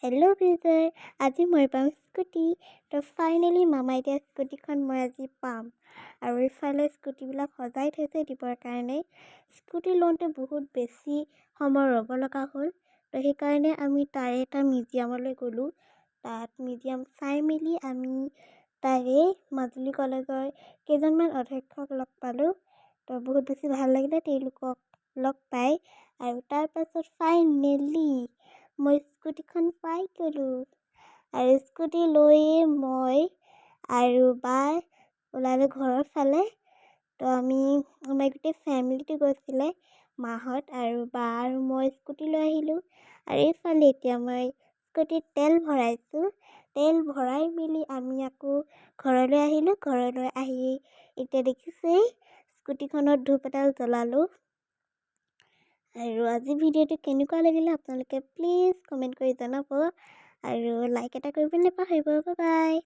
Hello' ব্ৰিজাৰ, আজি মই পাম স্কুটি। তো ফাইনেলি মামাই দিয়া স্কুটিখন মই আজি পাম। আৰু ইফালে স্কুটিবিলাক সজাই থৈছে দিবৰ কাৰণে। স্কুটি লওঁতে বহুত বেছি সময় ৰ'ব লগা হ'ল। তো সেইকাৰণে আমি তাৰে এটা মিউজিয়ামলৈ গ'লোঁ। তাত মিউজিয়াম চাই মেলি আমি তাৰে মাজুলী কলেজৰ কেইজনমান অধ্যক্ষক লগ পালোঁ। তো বহুত বেছি ভাল লাগিলে তেওঁলোকক লগ পাই। আৰু তাৰপাছত ফাইনেলি মই স্কুটিখন পাই গ'লোঁ। আৰু স্কুটি লৈয়ে মই আৰু বা ওলালোঁ ঘৰৰ ফালে। তো আমাৰ গোটেই ফেমিলিটো গৈছিলে, মাহঁত আৰু বা আৰু মই স্কুটি লৈ আহিলোঁ। আৰু এইফালে এতিয়া মই স্কুটিত তেল ভৰাইছোঁ। তেল ভৰাই মেলি আমি আকৌ ঘৰলৈ আহিলোঁ। ঘৰলৈ আহি এতিয়া দেখিছেই স্কুটিখনত ধূপ এডাল জ্বলালোঁ। আৰু আজি ভিডিঅ'টো কেনেকুৱা লাগিলে আপোনালোকে প্লিজ কমেণ্ট কৰি জনাব আৰু লাইক এটা কৰিবলৈ নাপাহৰিব। Bye bye.